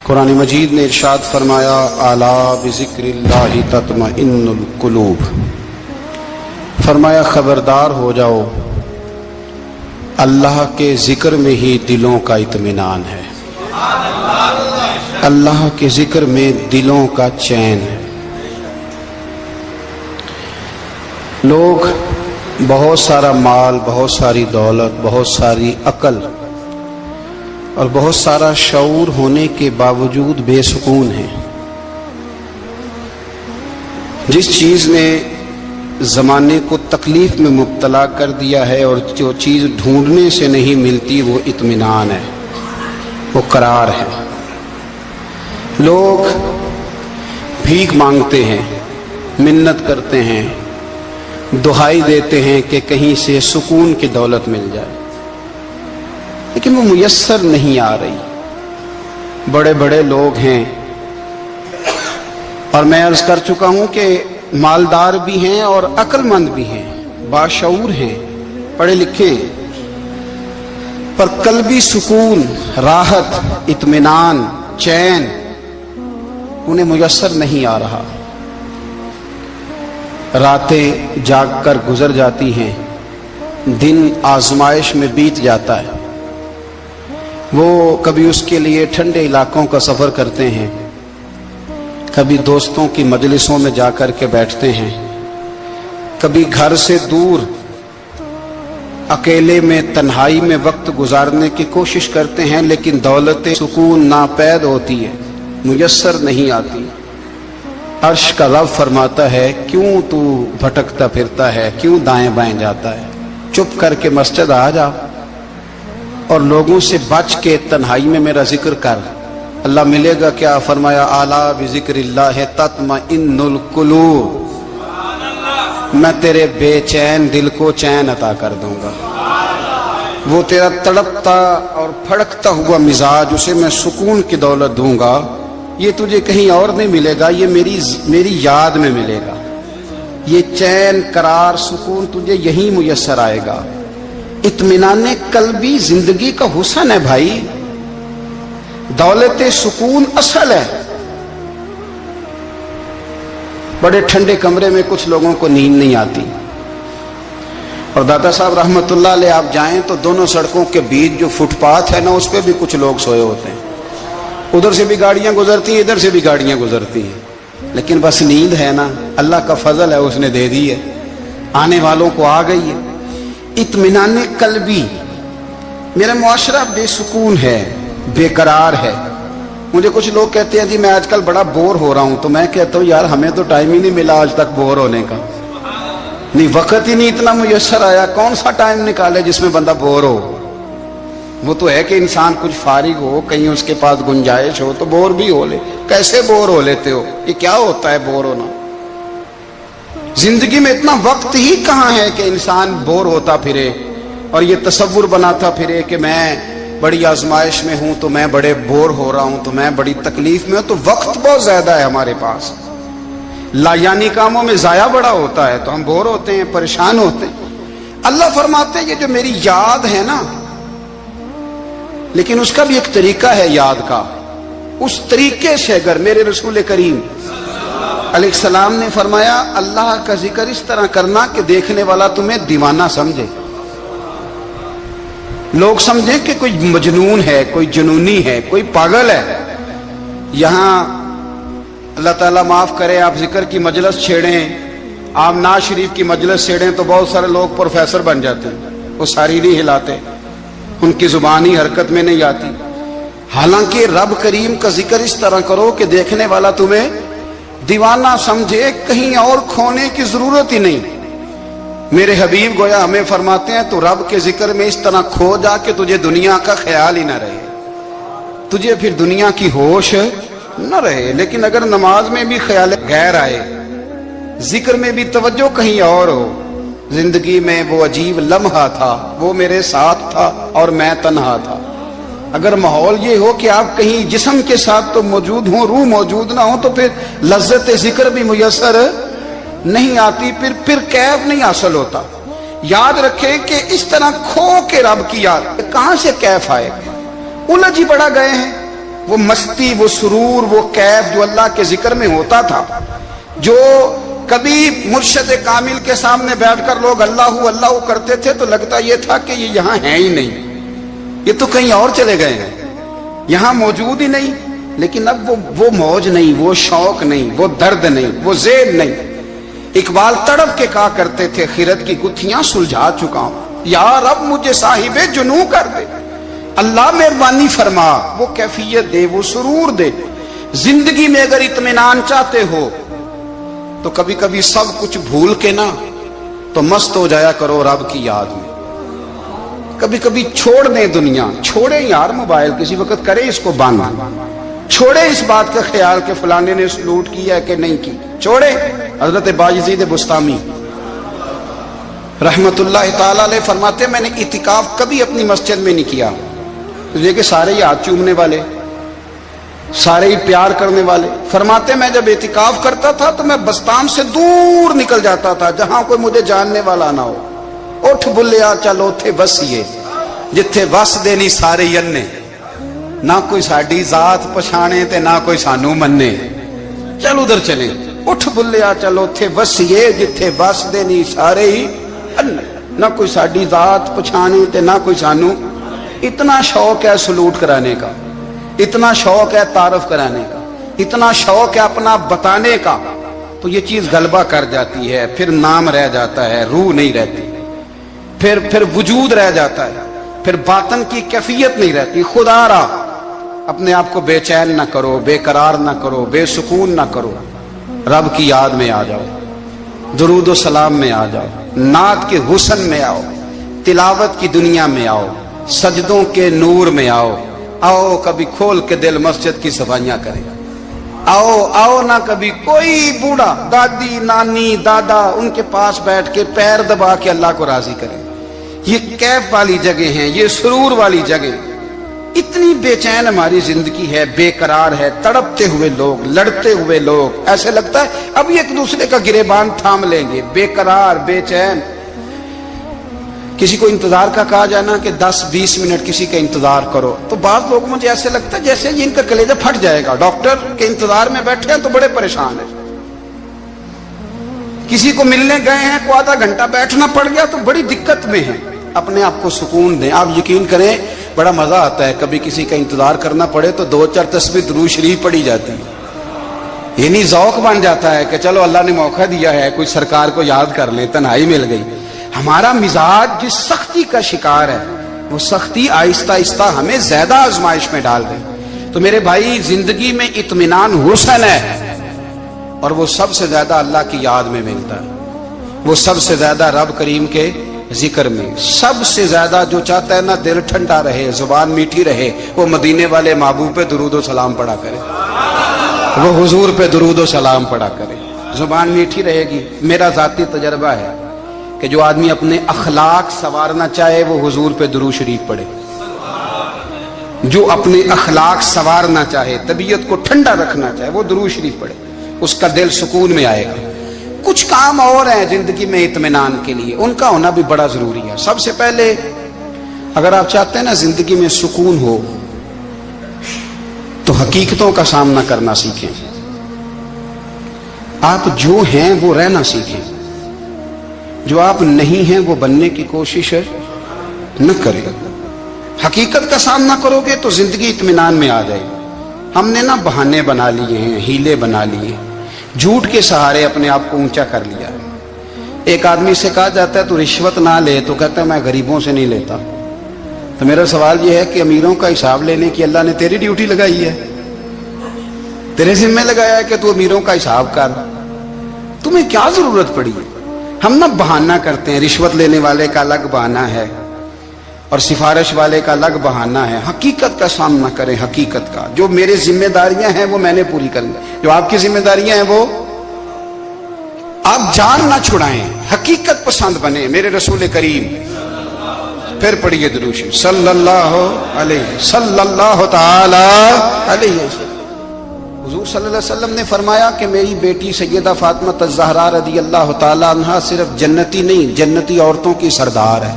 قرآن مجید نے ارشاد فرمایا الا بذکراللہ تطمئن القلوب، فرمایا خبردار ہو جاؤ، اللہ کے ذکر میں ہی دلوں کا اطمینان ہے، اللہ کے ذکر میں دلوں کا چین ہے۔ لوگ بہت سارا مال، بہت ساری دولت، بہت ساری عقل اور بہت سارا شعور ہونے کے باوجود بے سکون ہیں۔ جس چیز نے زمانے کو تکلیف میں مبتلا کر دیا ہے اور جو چیز ڈھونڈنے سے نہیں ملتی وہ اطمینان ہے، وہ قرار ہے۔ لوگ بھیک مانگتے ہیں، منت کرتے ہیں، دہائی دیتے ہیں کہ کہیں سے سکون کی دولت مل جائے، لیکن وہ میسر نہیں آ رہی۔ بڑے بڑے لوگ ہیں، اور میں عرض کر چکا ہوں کہ مالدار بھی ہیں اور عقل مند بھی ہیں، باشعور ہیں، پڑھے لکھے ہیں، پر قلبی سکون، راحت، اطمینان، چین انہیں میسر نہیں آ رہا۔ راتیں جاگ کر گزر جاتی ہیں، دن آزمائش میں بیت جاتا ہے۔ وہ کبھی اس کے لیے ٹھنڈے علاقوں کا سفر کرتے ہیں، کبھی دوستوں کی مجلسوں میں جا کر کے بیٹھتے ہیں، کبھی گھر سے دور اکیلے میں تنہائی میں وقت گزارنے کی کوشش کرتے ہیں، لیکن دولت سکون ناپید ہوتی ہے، میسر نہیں آتی۔ عرش کا رب فرماتا ہے کیوں تو بھٹکتا پھرتا ہے، کیوں دائیں بائیں جاتا ہے، چپ کر کے مسجد آ جا اور لوگوں سے بچ کے تنہائی میں میرا ذکر کر۔ اللہ ملے گا کیا؟ فرمایا اعلیٰ بذکر اللہ تطمئن القلوب، میں تیرے بے چین دل کو چین عطا کر دوں گا۔ وہ تیرا تڑپتا اور پھڑکتا ہوا مزاج، اسے میں سکون کی دولت دوں گا۔ یہ تجھے کہیں اور نہیں ملے گا، یہ میری یاد میں ملے گا۔ یہ چین، قرار، سکون تجھے یہیں میسر آئے گا۔ اطمینان قلبی زندگی کا حسن ہے بھائی، دولت سکون اصل ہے۔ بڑے ٹھنڈے کمرے میں کچھ لوگوں کو نیند نہیں آتی، اور داتا صاحب رحمت اللہ علیہ آپ جائیں تو دونوں سڑکوں کے بیچ جو فٹ پاتھ ہے نا، اس پہ بھی کچھ لوگ سوئے ہوتے ہیں۔ ادھر سے بھی گاڑیاں گزرتی ہیں، ادھر سے بھی گاڑیاں گزرتی ہیں، لیکن بس نیند ہے نا، اللہ کا فضل ہے، اس نے دے دی ہے، آنے والوں کو آ گئی ہے۔ اطمینان قلبی، میرا معاشرہ بے سکون ہے، بے قرار ہے۔ مجھے کچھ لوگ کہتے ہیں جی میں آج کل بڑا بور ہو رہا ہوں، تو میں کہتا ہوں یار ہمیں تو ٹائم ہی نہیں ملا آج تک بور ہونے کا، نہیں وقت ہی نہیں اتنا میسر آیا، کون سا ٹائم نکالے جس میں بندہ بور ہو؟ وہ تو ہے کہ انسان کچھ فارغ ہو، کہیں اس کے پاس گنجائش ہو تو بور بھی ہو لے۔ کیسے بور ہو لیتے ہو؟ یہ کیا ہوتا ہے بور ہونا؟ زندگی میں اتنا وقت ہی کہاں ہے کہ انسان بور ہوتا پھرے اور یہ تصور بناتا پھرے کہ میں بڑی آزمائش میں ہوں، تو میں بڑے بور ہو رہا ہوں، تو میں بڑی تکلیف میں ہوں۔ تو وقت بہت زیادہ ہے ہمارے پاس، لایانی کاموں میں ضائع بڑا ہوتا ہے، تو ہم بور ہوتے ہیں، پریشان ہوتے ہیں۔ اللہ فرماتے ہیں یہ جو میری یاد ہے نا، لیکن اس کا بھی ایک طریقہ ہے یاد کا، اس طریقے سے اگر میرے رسول کریم علیہ السلام نے فرمایا اللہ کا ذکر اس طرح کرنا کہ دیکھنے والا تمہیں دیوانہ سمجھے، لوگ سمجھیں کہ کوئی مجنون ہے، کوئی جنونی ہے، کوئی پاگل ہے۔ یہاں اللہ تعالیٰ معاف کرے، آپ ذکر کی مجلس چھیڑیں، آپ نعت شریف کی مجلس چھیڑیں تو بہت سارے لوگ پروفیسر بن جاتے ہیں، وہ ساری نہیں ہلاتے، ان کی زبان ہی حرکت میں نہیں آتی۔ حالانکہ رب کریم کا ذکر اس طرح کرو کہ دیکھنے والا تمہیں دیوانہ سمجھے، کہیں اور کھونے کی ضرورت ہی نہیں۔ میرے حبیب گویا ہمیں فرماتے ہیں تو رب کے ذکر میں اس طرح کھو جا کہ تجھے دنیا کا خیال ہی نہ رہے، تجھے پھر دنیا کی ہوش نہ رہے۔ لیکن اگر نماز میں بھی خیال غیر آئے، ذکر میں بھی توجہ کہیں اور ہو، زندگی میں وہ عجیب لمحہ تھا، وہ میرے ساتھ تھا اور میں تنہا تھا۔ اگر ماحول یہ ہو کہ آپ کہیں جسم کے ساتھ تو موجود ہوں، روح موجود نہ ہو، تو پھر لذت ذکر بھی میسر نہیں آتی، پھر کیف نہیں حاصل ہوتا۔ یاد رکھیں کہ اس طرح کھو کے رب کی یاد کہاں سے کیف آئے؟ الجھ ہی بڑا گئے ہیں، وہ مستی، وہ سرور، وہ کیف جو اللہ کے ذکر میں ہوتا تھا، جو کبھی مرشد کامل کے سامنے بیٹھ کر لوگ اللہ اللہ کرتے تھے تو لگتا یہ تھا کہ یہ یہاں ہیں ہی نہیں، یہ تو کہیں اور چلے گئے ہیں، یہاں موجود ہی نہیں۔ لیکن اب وہ موج نہیں، وہ شوق نہیں، وہ درد نہیں، وہ ذیل نہیں۔ اقبال تڑپ کے کہا کرتے تھے خیرت کی گتھیاں سلجھا چکا ہوں، یا رب مجھے صاحب جنوں کر دے، اللہ مہربانی فرما، وہ کیفیت دے، وہ سرور دے۔ زندگی میں اگر اطمینان چاہتے ہو تو کبھی کبھی سب کچھ بھول کے نا تو مست ہو جایا کرو رب کی یاد میں۔ کبھی کبھی چھوڑ دیں دنیا، چھوڑے یار موبائل، کسی وقت کرے اس کو بند، چھوڑے اس بات کا خیال کہ فلانے نے سلوٹ کیا ہے کہ نہیں کی، چھوڑے۔ حضرت باجزید بستامی رحمت اللہ تعالی علیہ فرماتے میں نے اعتکاف کبھی اپنی مسجد میں نہیں کیا، یہ کہ سارے ہی ہاتھ چومنے والے، سارے ہی پیار کرنے والے۔ فرماتے میں جب اعتکاف کرتا تھا تو میں بستان سے دور نکل جاتا تھا جہاں کوئی مجھے جاننے والا نہ ہو۔ اٹھ بلیا چلو تھے بسیے جتھے وس دے نہیں سارے ینے، نہ کوئی ساڈی ذات پچھانے تے نہ کوئی سانو مننے، چل ادھر چلیں۔ اٹھ بلیا چلو تھے بسیے جتھے وس دے نہیں سارے ہی ینے، نہ کوئی ساڈی ذات پچھانے تے نہ کوئی سانو۔ اتنا شوق ہے سلوٹ کرانے کا، اتنا شوق ہے تعارف کرانے کا، اتنا شوق ہے اپنا بتانے کا، تو یہ چیز غلبہ کر جاتی ہے، پھر نام رہ جاتا ہے، روح نہیں رہتی، پھر وجود رہ جاتا ہے، پھر باطن کی کیفیت نہیں رہتی۔ خدا را اپنے آپ کو بے چین نہ کرو، بے قرار نہ کرو، بے سکون نہ کرو، رب کی یاد میں آ جاؤ، درود و سلام میں آ جاؤ، نعت کے حسن میں آؤ، تلاوت کی دنیا میں آؤ، سجدوں کے نور میں آؤ۔ آؤ کبھی کھول کے دل مسجد کی صفائیاں کریں، آؤ نہ کبھی کوئی بوڑھا، دادی، نانی، دادا، ان کے پاس بیٹھ کے پیر دبا کے اللہ کو راضی کریں۔ یہ کیف والی جگہ ہیں، یہ سرور والی جگہ۔ اتنی بے چین ہماری زندگی ہے، بے قرار ہے، تڑپتے ہوئے لوگ، لڑتے ہوئے لوگ، ایسے لگتا ہے اب ایک دوسرے کا گریبان تھام لیں گے، بے قرار، بے چین۔ کسی کو انتظار کا کہا جانا کہ 10-20 منٹ کسی کا انتظار کرو تو بعض لوگ مجھے ایسے لگتا ہے جیسے ان کا کلیجہ پھٹ جائے گا، ڈاکٹر کے انتظار میں بیٹھے ہیں تو بڑے پریشان ہیں۔ کسی کو ملنے گئے ہیں کو آدھا گھنٹہ بیٹھنا پڑ گیا تو بڑی دقت میں ہیں۔ اپنے آپ کو سکون دیں۔ آپ یقین کریں بڑا مزہ آتا ہے، کبھی کسی کا انتظار کرنا پڑے تو 2-4 تسبیح درود شریف پڑھی جاتی ہے، یعنی ذوق بن جاتا ہے کہ چلو اللہ نے موقع دیا ہے، کوئی سرکار کو یاد کر لیں، تنہائی مل گئی۔ ہمارا مزاج جس سختی کا شکار ہے وہ سختی آہستہ آہستہ ہمیں زیادہ آزمائش میں ڈال گئی۔ تو میرے بھائی زندگی میں اطمینان حسن ہے، اور وہ سب سے زیادہ اللہ کی یاد میں ملتا ہے، وہ سب سے زیادہ رب کریم کے ذکر میں۔ سب سے زیادہ جو چاہتا ہے نا دل ٹھنڈا رہے، زبان میٹھی رہے، وہ مدینے والے محبوب پہ درود و سلام پڑھا کرے، وہ حضور پہ درود و سلام پڑھا کرے، زبان میٹھی رہے گی۔ میرا ذاتی تجربہ ہے کہ جو آدمی اپنے اخلاق سنوارنا چاہے وہ حضور پہ درود شریف پڑھے، جو اپنے اخلاق سنوارنا چاہے، طبیعت کو ٹھنڈا رکھنا چاہے، وہ درود شریف پڑھے، اس کا دل سکون میں آئے گا۔ کچھ کام اور ہیں زندگی میں اطمینان کے لیے، ان کا ہونا بھی بڑا ضروری ہے۔ سب سے پہلے اگر آپ چاہتے ہیں نا زندگی میں سکون ہو تو حقیقتوں کا سامنا کرنا سیکھیں۔ آپ جو ہیں وہ رہنا سیکھیں، جو آپ نہیں ہیں وہ بننے کی کوشش نہ کریں۔ حقیقت کا سامنا کرو گے تو زندگی اطمینان میں آ جائے گی۔ ہم نے نا بہانے بنا لیے ہیں، ہیلے بنا لیے ہیں، جھوٹ کے سہارے اپنے آپ کو اونچا کر لیا ہے۔ ایک آدمی سے کہا جاتا ہے تو رشوت نہ لے، تو کہتا ہے میں غریبوں سے نہیں لیتا۔ تو میرا سوال یہ ہے کہ امیروں کا حساب لینے کی اللہ نے تیری ڈیوٹی لگائی ہے، تیرے ذمہ لگایا ہے کہ تو امیروں کا حساب کر، تمہیں کیا ضرورت پڑی ہے؟ ہم نا بہانہ کرتے ہیں، رشوت لینے والے کا الگ بہانہ ہے اور سفارش والے کا الگ بہانہ ہے۔ حقیقت کا سامنا کریں، حقیقت کا۔ جو میرے ذمہ داریاں ہیں وہ میں نے پوری کرنی، جو آپ کی ذمہ داریاں ہیں وہ آپ جان نہ چھڑائیں، حقیقت پسند بنے۔ میرے رسول کریم، پھر پڑھیے درود شریف صلی اللہ تعالی علیہ وسلم۔ حضور صلی اللہ علیہ وسلم نے فرمایا کہ میری بیٹی سیدہ فاطمہ الزہرا رضی اللہ تعالی عنہا صرف جنتی نہیں، جنتی عورتوں کی سردار ہے۔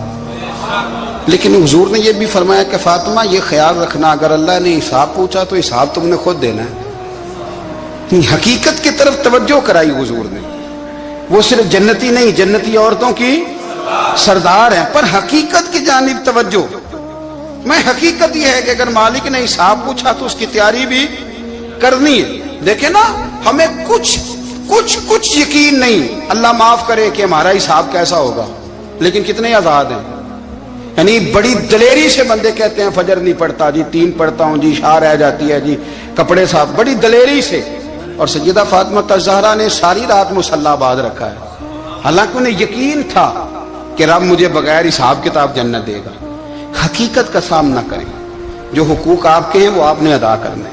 لیکن حضور نے یہ بھی فرمایا کہ فاطمہ یہ خیال رکھنا اگر اللہ نے حساب پوچھا تو حساب تم نے خود دینا ہے۔ حقیقت کی طرف توجہ کرائی حضور نے، وہ صرف جنتی نہیں، جنتی عورتوں کی سردار ہیں، پر حقیقت کی جانب توجہ۔ میں حقیقت یہ ہے کہ اگر مالک نے حساب پوچھا تو اس کی تیاری بھی کرنی ہے۔ دیکھیں نا، ہمیں کچھ یقین نہیں، اللہ معاف کرے کہ ہمارا حساب کیسا ہوگا، لیکن کتنے آزاد ہیں۔ یعنی بڑی دلیری سے بندے کہتے ہیں فجر نہیں پڑھتا جی، 3 پڑھتا ہوں جی، شاہ رہ جاتی ہے جی، کپڑے صاف، بڑی دلیری سے۔ اور سیدہ فاطمہ الزہرا نے ساری رات مصلی باندھ رکھا ہے، حالانکہ انہیں یقین تھا کہ رب مجھے بغیر حساب کتاب جنت دے گا۔ حقیقت کا سامنا کریں، جو حقوق آپ کے ہیں وہ آپ نے ادا کرنے،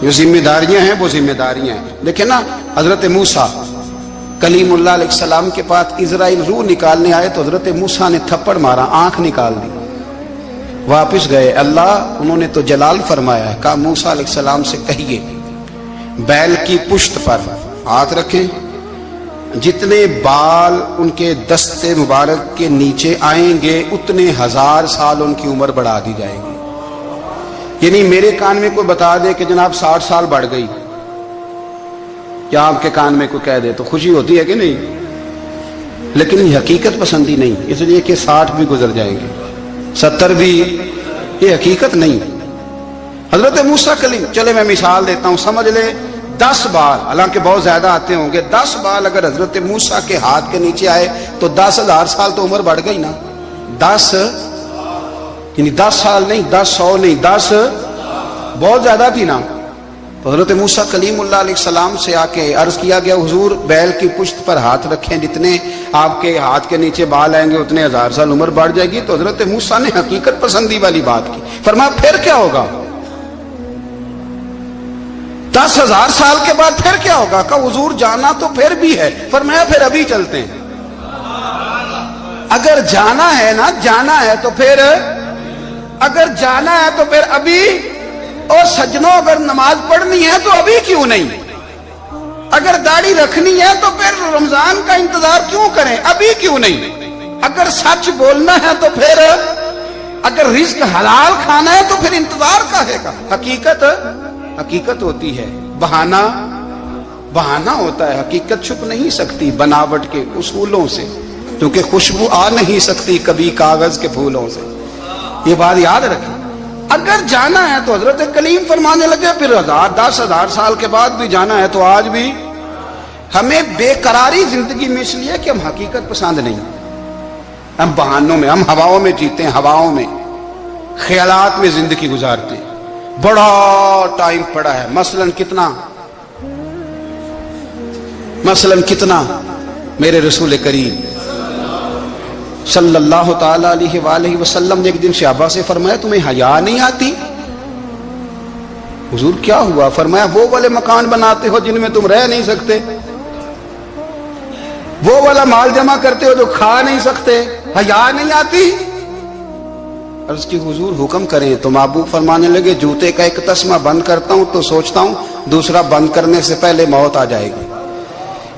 جو ذمہ داریاں ہیں وہ ذمہ داریاں ہیں۔ دیکھیں نا، حضرت موسیٰ کلیم اللہ علیہ السلام کے پاس اسرائیل روح نکالنے آئے تو حضرت موسیٰ نے تھپڑ مارا، آنکھ نکال دی، واپس گئے۔ اللہ انہوں نے تو جلال فرمایا ہے، کہا موسیٰ علیہ السلام سے کہیے بیل کی پشت پر ہاتھ رکھیں، جتنے بال ان کے دستے مبارک کے نیچے آئیں گے اتنے 1000 سال ان کی عمر بڑھا دی جائے گی۔ یعنی میرے کان میں کوئی بتا دے کہ جناب 60 سال بڑھ گئی، یا آپ کے کان میں کوئی کہہ دے تو خوشی ہوتی ہے کہ نہیں؟ لیکن یہ حقیقت پسندی نہیں، اس لیے کہ 60 بھی گزر جائیں گے، 70 بھی، یہ حقیقت نہیں۔ حضرت موسیٰ کلیم، چلے میں مثال دیتا ہوں، سمجھ لے 10 بال، حالانکہ بہت زیادہ آتے ہوں گے، 10 بال اگر حضرت موسیٰ کے ہاتھ کے نیچے آئے تو 10,000 سال تو عمر بڑھ گئی نا۔ 10 یعنی 10 سال نہیں، 10 نہیں، 10 بہت زیادہ تھی نا۔ تو حضرت موسیٰ کلیم اللہ علیہ السلام سے آ کے عرض کیا گیا، حضور بیل کی پشت پر ہاتھ رکھیں، جتنے آپ کے ہاتھ کے نیچے بال آئیں گے اتنے 1000 سال عمر بڑھ جائے گی۔ تو حضرت موسیٰ نے حقیقت پسندی والی بات کی، فرمایا پھر کیا ہوگا؟ 10,000 سال کے بعد پھر کیا ہوگا؟ کہ حضور جانا تو پھر بھی ہے، فرمایا پھر ابھی چلتے ہیں۔ اگر جانا ہے نا، جانا ہے تو پھر، اگر جانا ہے تو پھر ابھی۔ اور سجنوں، اگر نماز پڑھنی ہے تو ابھی کیوں نہیں؟ اگر داڑھی رکھنی ہے تو پھر رمضان کا انتظار کیوں کریں، ابھی کیوں نہیں؟ اگر سچ بولنا ہے تو پھر، اگر رزق حلال کھانا ہے تو پھر انتظار کا ہے۔ حقیقت ہوتی ہے، بہانہ ہوتا ہے، حقیقت چھپ نہیں سکتی بناوٹ کے اصولوں سے، کیونکہ خوشبو آ نہیں سکتی کبھی کاغذ کے پھولوں سے۔ یہ بات یاد رکھیں۔ اگر جانا ہے تو حضرت کلیم فرمانے لگے پھر 10,000 سال کے بعد بھی جانا ہے تو آج بھی۔ ہمیں بے قراری زندگی میں اس لیے کہ ہم حقیقت پسند نہیں، ہم بہانوں میں، ہم ہواؤں میں جیتے ہیں، ہواؤں میں، خیالات میں زندگی گزارتے ہیں۔ بڑا ٹائم پڑا ہے، مثلاً کتنا میرے رسول کریم صلی اللہ تعالی علیہ وآلہ وسلم نے ایک دن صحابہ سے فرمایا تمہیں حیا نہیں آتی؟ حضور کیا ہوا؟ فرمایا وہ والے مکان بناتے ہو جن میں تم رہ نہیں سکتے، وہ والا مال جمع کرتے ہو جو کھا نہیں سکتے، حیا نہیں آتی؟ عرض کی حضور حکم کریں تو محبوب فرمانے لگے جوتے کا ایک تسمہ بند کرتا ہوں تو سوچتا ہوں دوسرا بند کرنے سے پہلے موت آ جائے گی،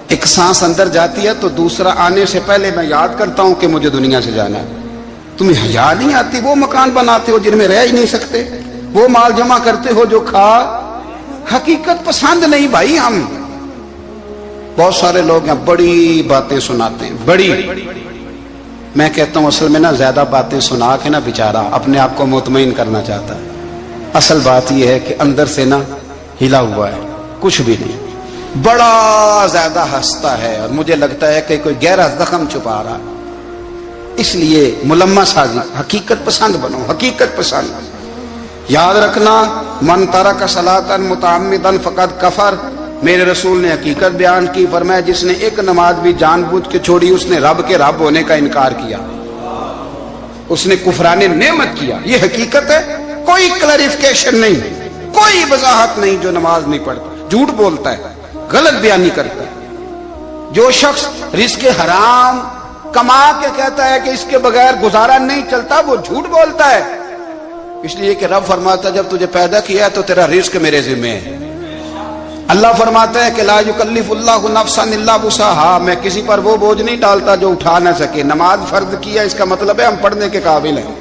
ایک سانس اندر جاتی ہے تو دوسرا آنے سے پہلے میں یاد کرتا ہوں کہ مجھے دنیا سے جانا ہے۔ تمہیں حیا نہیں آتی؟ وہ مکان بناتے ہو جن میں رہ ہی نہیں سکتے، وہ مال جمع کرتے ہو جو کھا۔ حقیقت پسند نہیں بھائی ہم۔ بہت سارے لوگ ہیں بڑی باتیں سناتے ہیں، بڑی، میں کہتا ہوں اصل میں نا زیادہ باتیں سنا کے نا بیچارہ اپنے آپ کو مطمئن کرنا چاہتا ہے، اصل بات یہ ہے کہ اندر سے نا ہلا ہوا ہے، کچھ بھی نہیں، بڑا زیادہ ہنستا ہے اور مجھے لگتا ہے کہ کوئی گہرا زخم چھپا رہا ہے۔ اس لیے ملمہ سازی، حقیقت پسند بنو، حقیقت پسند۔ یاد رکھنا من ترک صلاۃ متعمدا فقد کفر، میرے رسول نے حقیقت بیان کی، فرمایا جس نے ایک نماز بھی جان بوجھ کے چھوڑی اس نے رب کے رب ہونے کا انکار کیا، اس نے کفران نعمت کیا۔ یہ حقیقت ہے، کوئی کلیریفیکیشن نہیں، کوئی وضاحت نہیں۔ جو نماز نہیں پڑھتا، جھوٹ بولتا ہے، غلط بیانی کرتا ہے، جو شخص رزق حرام کما کے کہتا ہے کہ اس کے بغیر گزارا نہیں چلتا، وہ جھوٹ بولتا ہے۔ اس لیے کہ رب فرماتا ہے جب تجھے پیدا کیا تو تیرا رزق میرے ذمہ ہے۔ اللہ فرماتا ہے کہ لا یکلف اللہ نفسا الا وسعہا، میں کسی پر وہ بوجھ نہیں ڈالتا جو اٹھا نہ سکے۔ نماز فرض کیا، اس کا مطلب ہے ہم پڑھنے کے قابل ہیں،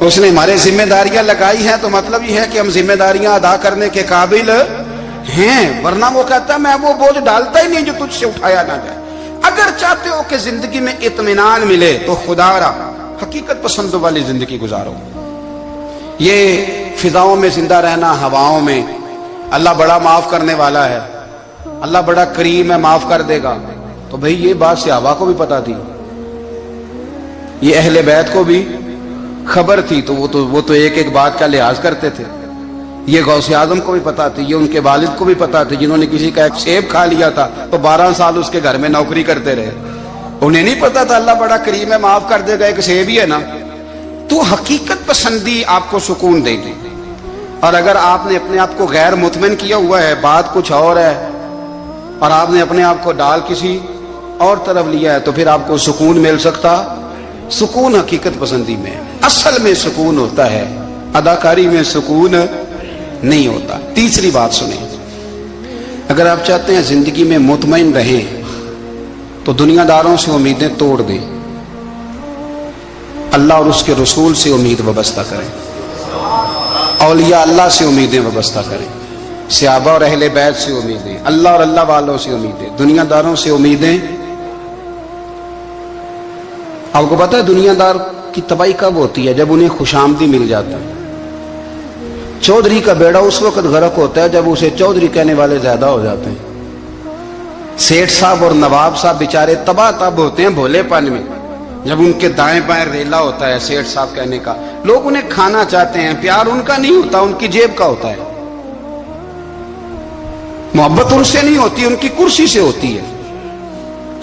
اس نے ہمارے ذمہ داریاں لگائی ہیں تو مطلب یہ ہے کہ ہم ذمہ داریاں ادا کرنے کے قابل ہیں، ورنہ وہ کہتا ہے میں وہ بوجھ ڈالتا ہی نہیں جو تجھ سے اٹھایا نہ جائے۔ اگر چاہتے ہو کہ زندگی میں اطمینان ملے تو خدا را حقیقت پسند والی زندگی گزارو۔ یہ فضاؤں میں زندہ رہنا، ہواؤں میں، اللہ بڑا معاف کرنے والا ہے، اللہ بڑا کریم ہے، معاف کر دے گا، تو بھئی یہ بات صحابہ کو بھی پتا تھی، یہ اہل بیت کو بھی خبر تھی، تو وہ تو ایک ایک بات کا لحاظ کرتے تھے۔ یہ غوث اعظم کو بھی پتا تھی، یہ ان کے والد کو بھی پتا تھی، جنہوں نے کسی کا ایک سیب کھا لیا تھا تو 12 سال اس کے گھر میں نوکری کرتے رہے، انہیں نہیں پتا تھا اللہ بڑا کریم ہے، معاف کر دے گا، ایک سیب ہی ہے نا۔ تو حقیقت پسندی آپ کو سکون دے گی، اور اگر آپ نے اپنے آپ کو غیر مطمئن کیا ہوا ہے، بات کچھ اور ہے، اور آپ نے اپنے آپ کو ڈال کسی اور طرف لیا ہے، تو پھر آپ کو سکون مل سکتا؟ سکون حقیقت پسندی میں، اصل میں سکون ہوتا ہے، اداکاری میں سکون نہیں ہوتا۔ تیسری بات سنیں، اگر آپ چاہتے ہیں زندگی میں مطمئن رہیں تو دنیا داروں سے امیدیں توڑ دیں، اللہ اور اس کے رسول سے امید وابستہ کریں، اولیاء اللہ سے امیدیں وابستہ کریں، صحابہ اور اہل بیت سے امیدیں، اللہ اور اللہ والوں سے امیدیں، دنیا داروں سے امیدیں۔ آپ کو پتا ہے دنیا دار کی تباہی کب ہوتی ہے؟ جب انہیں خوشامدی مل جاتا ہے۔ چودھری کا بیڑا اس وقت غرق ہوتا ہے جب اسے چودھری کہنے والے زیادہ ہو جاتے ہیں۔ سیٹھ صاحب اور نواب صاحب بیچارے تباہ تب ہوتے ہیں بھولے پن میں، جب ان کے دائیں بائیں ریلا ہوتا ہے سیٹھ صاحب کہنے کا، لوگ انہیں کھانا چاہتے ہیں، پیار ان کا نہیں ہوتا، ان کی جیب کا ہوتا ہے، محبت ان سے نہیں ہوتی، ان کی کرسی سے ہوتی ہے،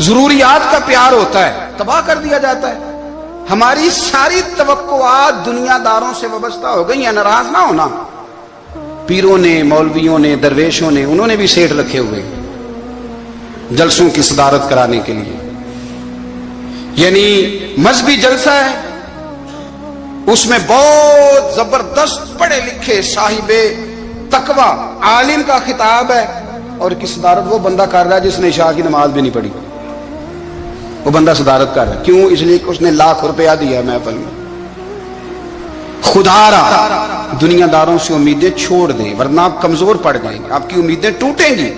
ضروریات کا پیار ہوتا ہے، تباہ کر دیا جاتا ہے۔ ہماری ساری توقعات دنیا داروں سے وابستہ ہو گئی ہیں، ناراض نہ ہونا، پیروں نے، مولویوں نے، درویشوں نے، انہوں نے بھی سیٹ رکھے ہوئے جلسوں کی صدارت کرانے کے لیے، یعنی مذہبی جلسہ ہے، اس میں بہت زبردست پڑھے لکھے صاحب تقوی عالم کا خطاب ہے، اور کی صدارت وہ بندہ کر رہا ہے جس نے عشاء کی نماز بھی نہیں پڑھی، وہ بندہ صدارت کر رہا ہے، کیوں؟ اس لیے کہ اس نے لاکھ روپیہ دیا محفل میں۔ خدا را دنیا داروں سے امیدیں چھوڑ دیں، ورنہ آپ کمزور پڑ جائیں گے، آپ کی امیدیں ٹوٹیں گی۔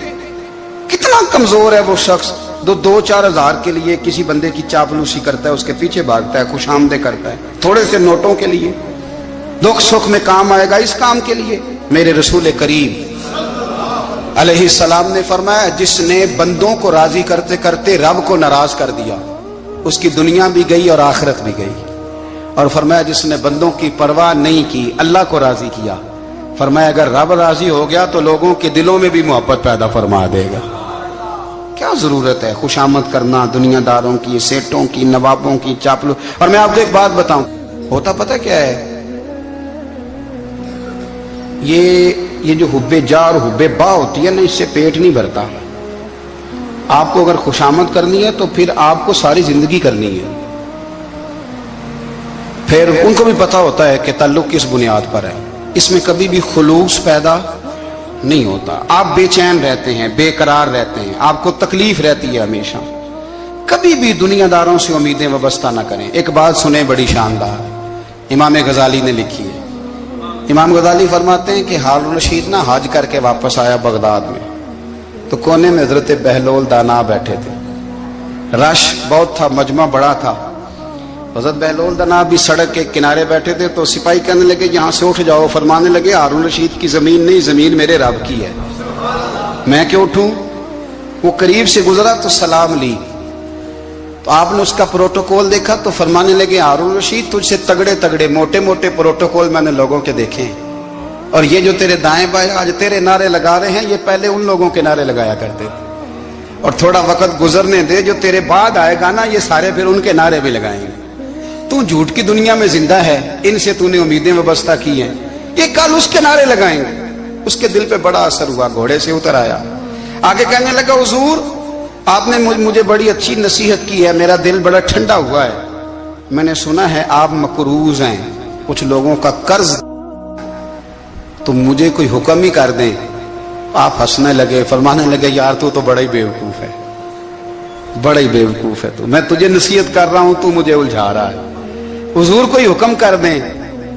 کتنا کمزور ہے وہ شخص جو 2-4 ہزار کے لیے کسی بندے کی چاپلوسی کرتا ہے، اس کے پیچھے بھاگتا ہے، خوش آمدیں کرتا ہے، تھوڑے سے نوٹوں کے لیے، دکھ سکھ میں کام آئے گا اس کام کے لیے۔ میرے رسول کریم علیہ السلام نے فرمایا، جس نے بندوں کو راضی کرتے کرتے رب کو ناراض کر دیا، اس کی دنیا بھی گئی اور آخرت بھی گئی، اور فرمایا جس نے بندوں کی پرواہ نہیں کی، اللہ کو راضی کیا، فرمایا اگر رب راضی ہو گیا تو لوگوں کے دلوں میں بھی محبت پیدا فرما دے گا۔ کیا ضرورت ہے خوشامد کرنا دنیا داروں کی، سیٹوں کی، نوابوں کی، چاپلو۔ اور میں آپ کو ایک بات بتاؤں، ہوتا پتہ کیا ہے، یہ جو حب جا اور حب با ہوتی ہے نا، اس سے پیٹ نہیں بھرتا۔ آپ کو اگر خوشامد کرنی ہے تو پھر آپ کو ساری زندگی کرنی ہے۔ پھر ان کو بھی پتا ہوتا ہے کہ تعلق کس بنیاد پر ہے، اس میں کبھی بھی خلوص پیدا نہیں ہوتا، آپ بے چین رہتے ہیں، بے قرار رہتے ہیں، آپ کو تکلیف رہتی ہے ہمیشہ۔ کبھی بھی دنیا داروں سے امیدیں وابستہ نہ کریں۔ ایک بات سنیں بڑی شاندار، امام غزالی نے لکھی ہے۔ امام غزالی فرماتے ہیں کہ ہارون الرشید نہ حج کر کے واپس آیا بغداد میں، تو کونے میں حضرت بہلول دانا بیٹھے تھے، رش بہت تھا، مجمع بڑا تھا، حضرت بہلول دانا بھی سڑک کے کنارے بیٹھے تھے، تو سپاہی کہنے لگے یہاں سے اٹھ جاؤ، فرمانے لگے ہارون الرشید کی زمین نہیں، زمین میرے رب کی ہے، میں کیوں اٹھوں؟ وہ قریب سے گزرا تو سلام لی، تو آپ نے اس کا پروٹوکول دیکھا تو فرمانے لگے ہارون الرشید تجھ سے تگڑے تگڑے موٹے موٹے پروٹوکول میں نے لوگوں کے دیکھے ہیں، اور یہ جو تیرے دائیں بائیں آج تیرے نعرے لگا رہے ہیں، یہ پہلے ان لوگوں کے نعرے لگایا کرتے تھے، اور تھوڑا وقت گزرنے دے، جو تیرے بعد آئے گا نا، یہ سارے پھر ان کے نعرے بھی لگائیں گے۔ تو جھوٹ کی دنیا میں زندہ ہے، ان سے تو نے امیدیں وابستہ کی ہیں، یہ کل اس کے نعرے لگائیں گے۔ اس کے دل پہ بڑا اثر ہوا، گھوڑے سے اتر آیا، آگے کہنے لگا حضور آپ نے مجھے بڑی اچھی نصیحت کی ہے، میرا دل بڑا ٹھنڈا ہوا ہے، میں نے سنا ہے آپ مقروض ہیں، کچھ لوگوں کا قرض، تو مجھے کوئی حکم ہی کر دیں۔ آپ ہنسنے لگے، فرمانے لگے یار تو بڑا ہی بیوقوف ہے، بڑا ہی بیوقوف ہے تو، میں تجھے نصیحت کر رہا ہوں تو مجھے الجھا رہا ہے، حضور کوئی حکم کر دیں۔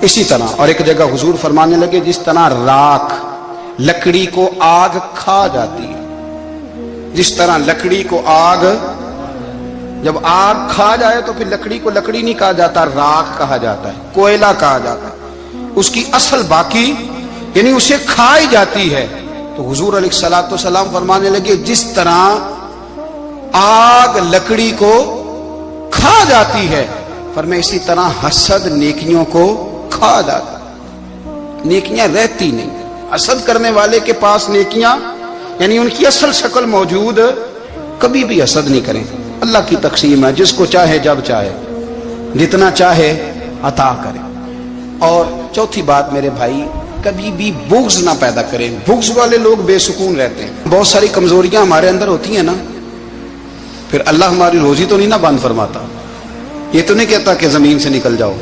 اسی طرح اور ایک جگہ حضور فرمانے لگے جس طرح راکھ لکڑی کو آگ کھا جاتی ہے، جس طرح لکڑی کو آگ، جب آگ کھا جائے تو پھر لکڑی کو لکڑی نہیں کہا جاتا، راکھ کہا جاتا ہے، کوئلہ کہا جاتا ہے، اس کی اصل باقی یعنی اسے کھائی جاتی ہے۔ تو حضور علیہ الصلوۃ والسلام فرمانے لگے جس طرح آگ لکڑی کو کھا جاتی ہے، فرمایا اسی طرح حسد نیکیوں کو کھا جاتا ہے، نیکیاں رہتی نہیں۔ حسد کرنے والے کے پاس نیکیاں یعنی ان کی اصل شکل موجود، کبھی بھی حسد نہیں کریں۔ اللہ کی تقسیم ہے، جس کو چاہے جب چاہے جتنا چاہے عطا کرے۔ اور چوتھی بات میرے بھائی، کبھی بھی بغض نہ پیدا کریں، بغض والے لوگ بے سکون رہتے ہیں۔ بہت ساری کمزوریاں ہمارے اندر ہوتی ہیں نا، پھر اللہ ہماری روزی تو نہیں نہ بند فرماتا، یہ تو نہیں کہتا کہ زمین سے نکل جاؤ،